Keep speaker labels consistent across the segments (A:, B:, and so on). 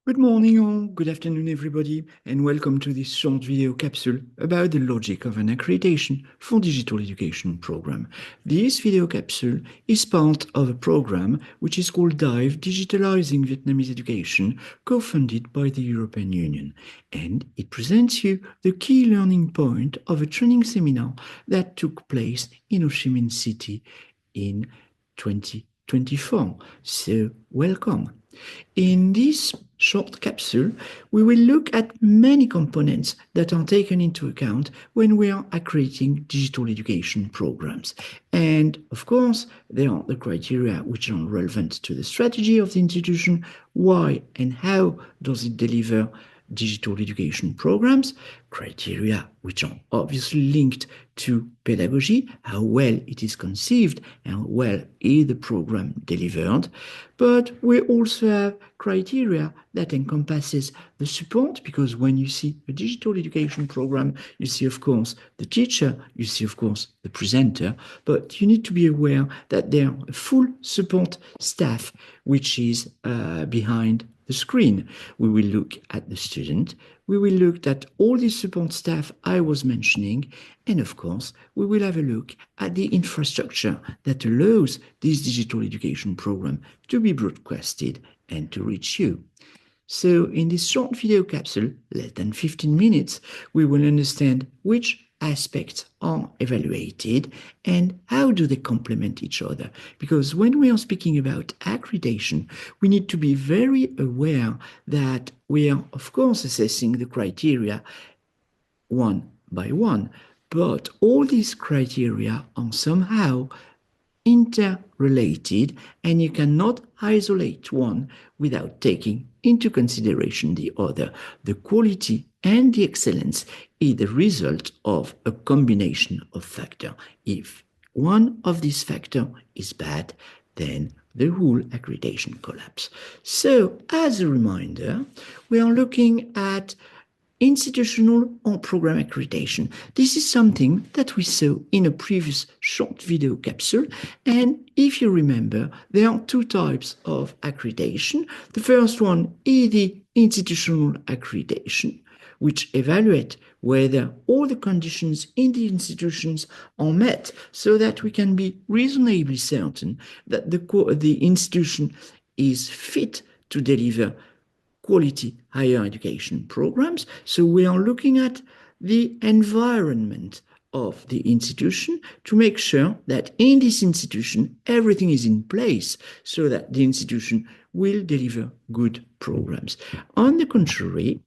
A: Good morning or good afternoon, everybody, and welcome to this short video capsule about the logic of an accreditation for digital education program. This video capsule is part of a program which is called DIVE, Digitalizing Vietnamese Education, co-funded by the European Union. And it presents you the key learning point of a training seminar that took place in Ho Chi Minh City in 2024. So welcome. In this short capsule, we will look at many components that are taken into account when we are accrediting digital education programs. And of course, there are the criteria which are relevant to the strategy of the institution, why and how does it deliver digital education programs, criteria which are obviously linked to pedagogy, how well it is conceived, how well is the program delivered. But we also have criteria that encompasses the support, because when you see a digital education program, you see, of course, the teacher, you see, of course, the presenter, but you need to be aware that there are a full support staff which is behind the screen. We will look at the student, we will look at all the support staff I was mentioning, and of course, we will have a look at the infrastructure that allows this digital education program to be broadcasted and to reach you. So in this short video capsule, less than 15 minutes, we will understand which aspects are evaluated and how do they complement each other. Because when we are speaking about accreditation, we need to be very aware that we are, of course, assessing the criteria one by one, but all these criteria are somehow interrelated, and you cannot isolate one without taking into consideration the other. The quality and the excellence is the result of a combination of factors. If one of these factors is bad, then the whole accreditation collapse. So, as a reminder, we are looking at institutional or program accreditation. This is something that we saw in a previous short video capsule. And if you remember, there are two types of accreditation. The first one is the institutional accreditation, which evaluate whether all the conditions in the institutions are met so that we can be reasonably certain that the institution is fit to deliver quality higher education programs. So we are looking at the environment of the institution to make sure that in this institution, everything is in place so that the institution will deliver good programs. On the contrary,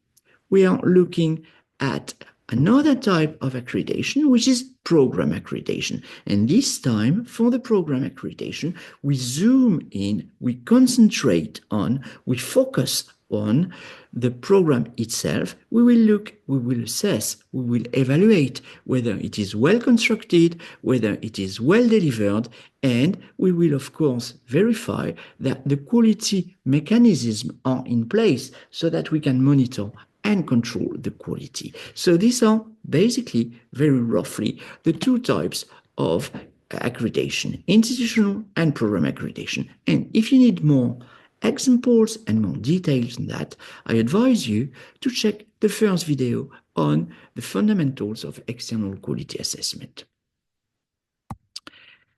A: we are looking at another type of accreditation, which is program accreditation. And this time, for the program accreditation, we zoom in, we concentrate on, we focus on the program itself. We will look, we will assess, we will evaluate whether it is well constructed, whether it is well delivered, and we will, of course, verify that the quality mechanisms are in place so that we can monitor and control the quality. So these are basically, very roughly, the two types of accreditation, institutional and program accreditation. And if you need more examples and more details on that, I advise you to check the first video on the fundamentals of external quality assessment.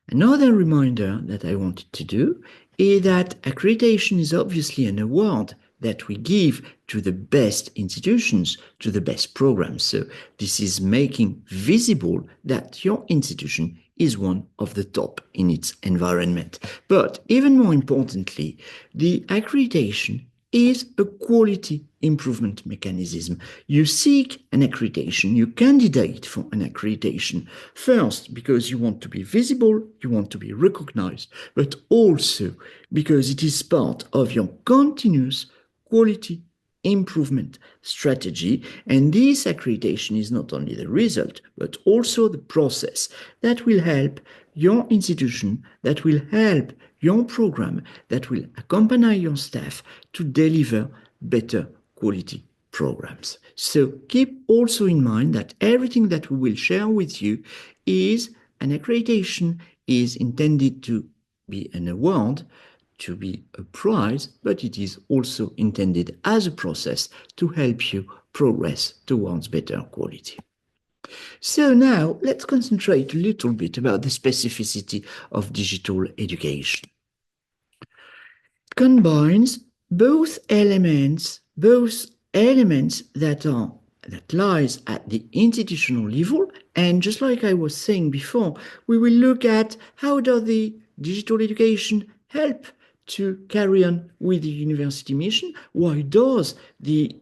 A: Another reminder that I wanted to do is that accreditation is obviously an award that we give to the best institutions, to the best programs. So this is making visible that your institution is one of the top in its environment. But even more importantly, the accreditation is a quality improvement mechanism. You seek an accreditation, you candidate for an accreditation, first because you want to be visible, you want to be recognized, but also because it is part of your continuous quality improvement strategy. And this accreditation is not only the result, but also the process that will help your institution, that will help your program, that will accompany your staff to deliver better quality programs. So keep also in mind that everything that we will share with you is an accreditation, is intended to be an award to be a prize, but it is also intended as a process to help you progress towards better quality. So now let's concentrate a little bit about the specificity of digital education. Combines both elements that lies at the institutional level, and just like I was saying before, we will look at how does the digital education help to carry on with the university mission. Why does the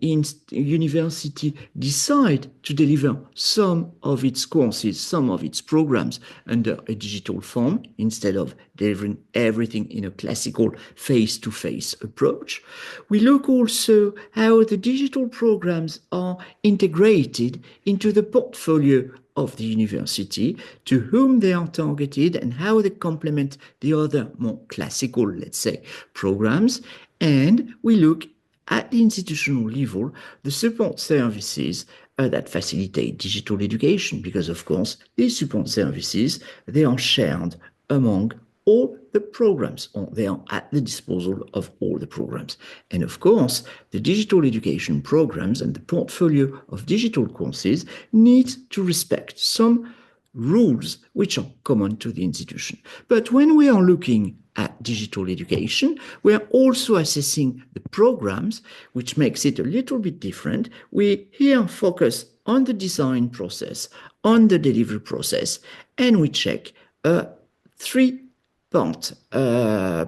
A: university decide to deliver some of its courses, some of its programs under a digital form instead of delivering everything in a classical face-to-face approach? We look also how the digital programs are integrated into the portfolio of the university, to whom they are targeted, and how they complement the other more classical, let's say, programs. And we look at the institutional level, the support services that facilitate digital education, because of course, these support services, they are shared among all the programs, or they are at the disposal of all the programs. And of course, the digital education programs and the portfolio of digital courses need to respect some rules which are common to the institution. But when we are looking at digital education, we are also assessing the programs, which makes it a little bit different. We here focus on the design process, on the delivery process, and we check a three-part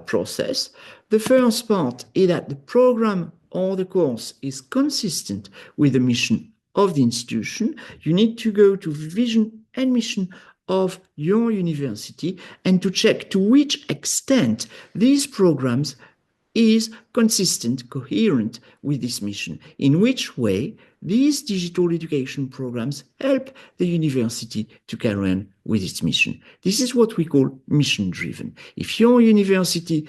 A: process. The first part is that the program or the course is consistent with the mission of the institution. You need to go to vision and mission of your university and to check to which extent these programs is consistent, coherent with this mission, in which way these digital education programs help the university to carry on with its mission. This is what we call mission-driven. If your university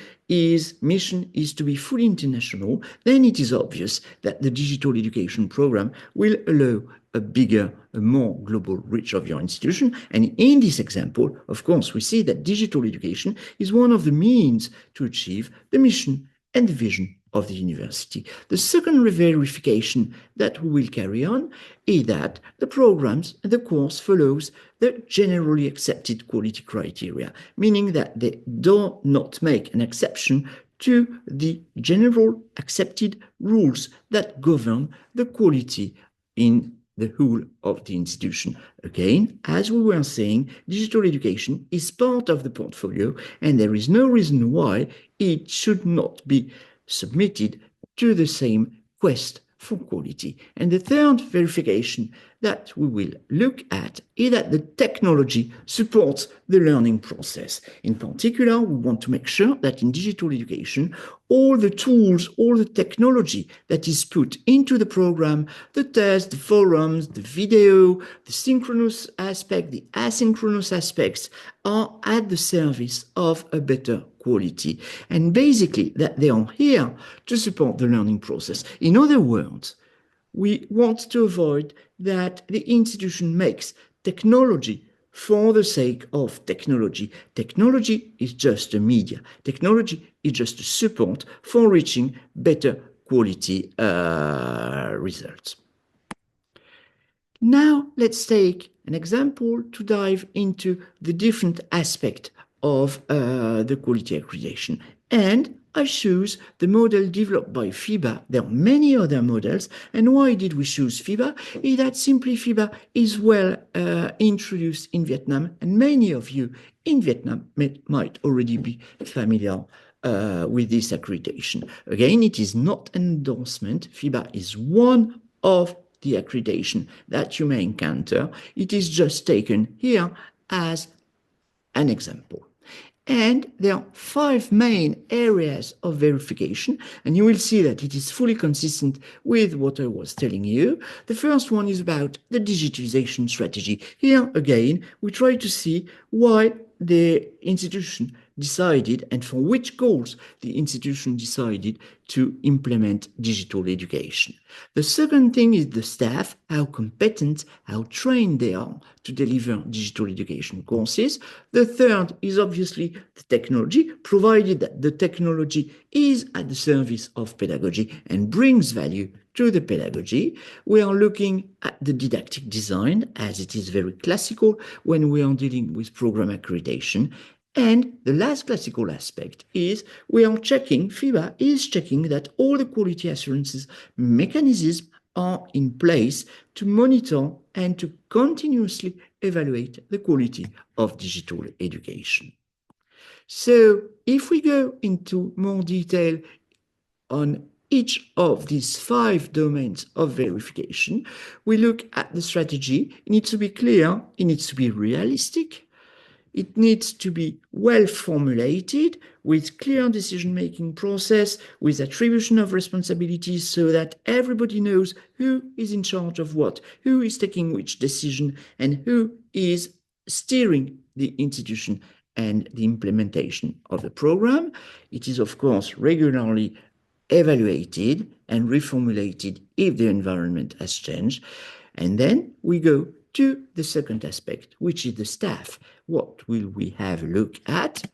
A: mission is to be fully international, then it is obvious that the digital education program will allow a more global reach of your institution. And in this example, of course, we see that digital education is one of the means to achieve the mission and the vision of the university. The second verification that we will carry on is that the programs and the course follows the generally accepted quality criteria, meaning that they do not make an exception to the general accepted rules that govern the quality in the whole of the institution. Again, as we were saying, digital education is part of the portfolio, and there is no reason why it should not be submitted to the same quest for quality. And the third verification that we will look at is that the technology supports the learning process. In particular, we want to make sure that in digital education, all the tools, all the technology that is put into the program, the tests, the forums, the video, the synchronous aspect, the asynchronous aspects, are at the service of a better quality. And basically, that they are here to support the learning process. In other words, we want to avoid that the institution makes technology for the sake of technology. Technology is just a media. Technology is just a support for reaching better quality results. Now, let's take an example to dive into the different aspects of the quality accreditation. And I choose the model developed by FIBA. There are many other models. And why did we choose FIBA? Is that simply FIBA is well introduced in Vietnam, and many of you in Vietnam might already be familiar with this accreditation. Again, it is not an endorsement. FIBA is one of the accreditation that you may encounter. It is just taken here as an example. And there are 5 main areas of verification, and you will see that it is fully consistent with what I was telling you. The first one is about the digitization strategy. Here, again, we try to see why the institution decided and for which goals the institution decided to implement digital education. The second thing is the staff, how competent, how trained they are to deliver digital education courses. The third is obviously the technology, provided that the technology is at the service of pedagogy and brings value to the pedagogy. We are looking at the didactic design, as it is very classical when we are dealing with program accreditation. And the last classical aspect is we are checking, FIBA is checking that all the quality assurances mechanisms are in place to monitor and to continuously evaluate the quality of digital education. So if we go into more detail on each of these 5 domains of verification, we look at the strategy. It needs to be clear, it needs to be realistic, it needs to be well formulated with clear decision-making process, with attribution of responsibilities so that everybody knows who is in charge of what, who is taking which decision, and who is steering the institution and the implementation of the program. It is, of course, regularly evaluated and reformulated if the environment has changed. And then we go to the second aspect, which is the staff. What will we have a look at?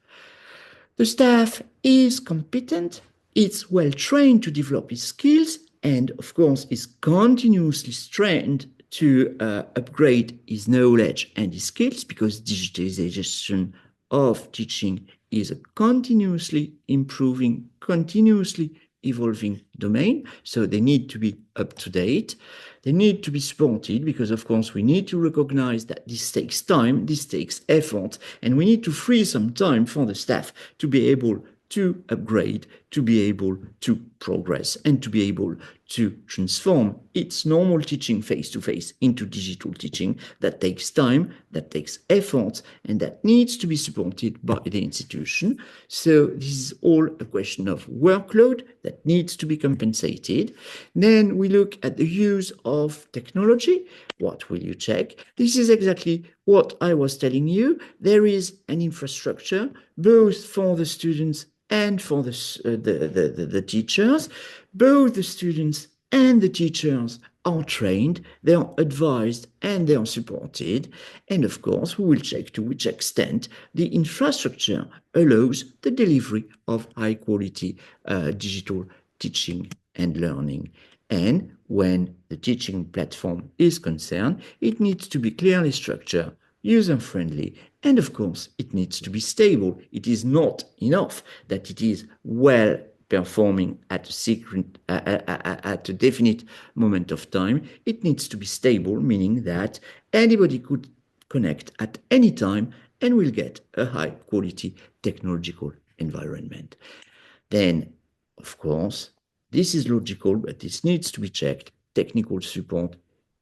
A: The staff is competent, it's well trained to develop its skills, and of course is continuously trained to upgrade his knowledge and his skills, because digitalization of teaching is a continuously improving, continuously evolving domain, so they need to be up to date. They need to be supported because, of course, we need to recognize that this takes time, this takes effort, and we need to free some time for the staff to be able to upgrade, to be able to progress, and to be able to transform its normal teaching face-to-face into digital teaching. That takes time, that takes effort, and that needs to be supported by the institution. So this is all a question of workload that needs to be compensated. Then we look at the use of technology. What will you check? This is exactly what I was telling you. There is an infrastructure, both for the students and for the teachers. Both the students and the teachers are trained, they are advised, and they are supported. And of course, we will check to which extent the infrastructure allows the delivery of high-quality digital teaching and learning. And when the teaching platform is concerned, it needs to be clearly structured, user-friendly, and of course, it needs to be stable. It is not enough that it is well performing at a definite moment of time. It needs to be stable, meaning that anybody could connect at any time and will get a high-quality technological environment. Then, of course, this is logical, but this needs to be checked. Technical support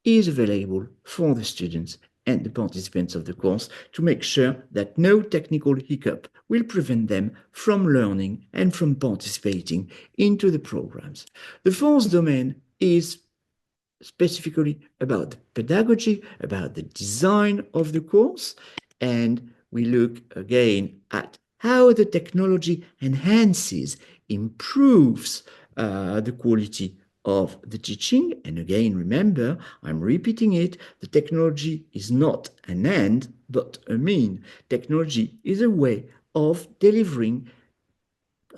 A: is available for the students and the participants of the course to make sure that no technical hiccup will prevent them from learning and from participating into the programs. The fourth domain is specifically about the pedagogy, about the design of the course, and we look again at how the technology enhances, improves the quality of the teaching. And again, remember, I'm repeating it, the technology is not an end, but a mean. Technology is a way of delivering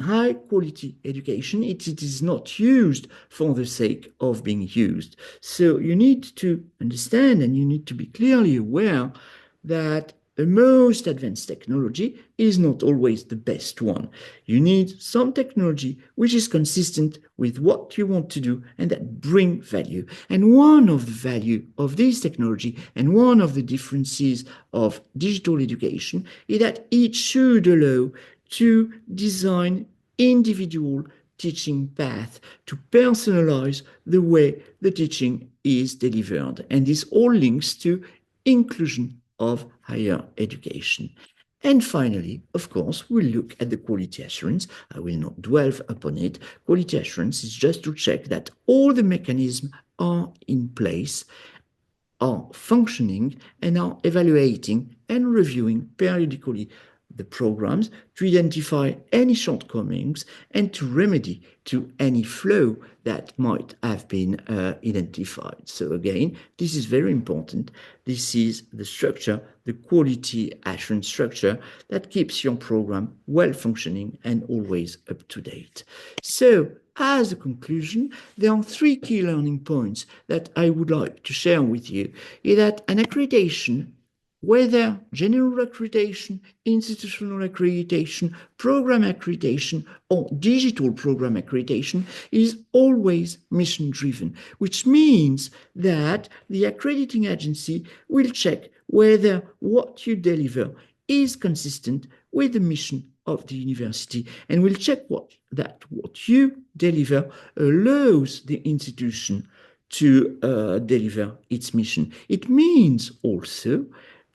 A: high quality education. It is not used for the sake of being used. So you need to understand and you need to be clearly aware that the most advanced technology is not always the best one. You need some technology which is consistent with what you want to do and that bring value. And one of the value of this technology and one of the differences of digital education is that it should allow to design individual teaching path, to personalize the way the teaching is delivered. And this all links to inclusion of higher education. And finally, of course, we'll look at the quality assurance. I will not dwell upon it. Quality assurance is just to check that all the mechanisms are in place, are functioning, and are evaluating and reviewing periodically the programs, to identify any shortcomings, and to remedy to any flaw that might have been identified. So again, this is very important. This is the structure, the quality assurance structure that keeps your program well functioning and always up to date. So as a conclusion, there are three key learning points that I would like to share with you. Is that an accreditation, whether general accreditation, institutional accreditation, program accreditation, or digital program accreditation, is always mission-driven, which means that the accrediting agency will check whether what you deliver is consistent with the mission of the university, and will check that what you deliver allows the institution to deliver its mission. It means also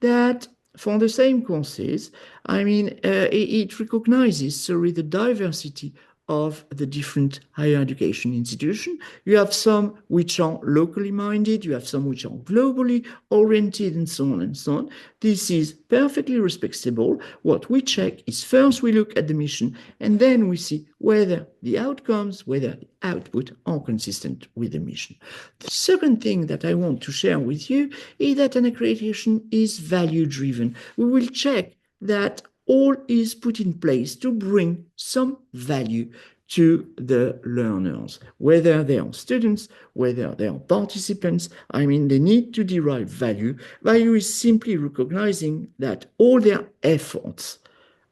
A: that for the same courses, it recognizes, the diversity of the different higher education institutions. You have some which are locally minded, you have some which are globally oriented, and so on and so on. This is perfectly respectable. What we check is first we look at the mission, and then we see whether the outcomes, whether the output are consistent with the mission. The second thing that I want to share with you is that an accreditation is value-driven. We will check that all is put in place to bring some value to the learners, whether they are students, whether they are participants. They need to derive value. Value is simply recognizing that all their efforts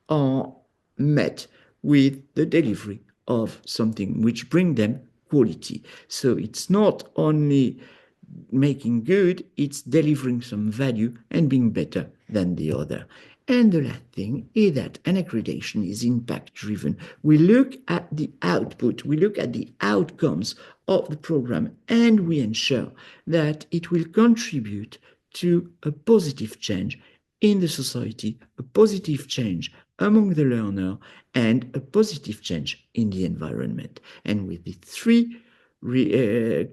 A: are met with the delivery of something which brings them quality. So it's not only making good, it's delivering some value and being better than the other. And the last thing is that an accreditation is impact-driven. We look at the output, we look at the outcomes of the program, and we ensure that it will contribute to a positive change in the society, a positive change among the learner, and a positive change in the environment. And with the three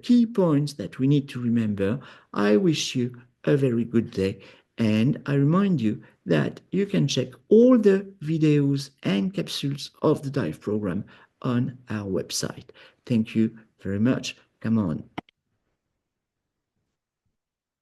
A: key points that we need to remember, I wish you a very good day. And I remind you that you can check all the videos and capsules of the DIVE program on our website. Thank you very much. Come on.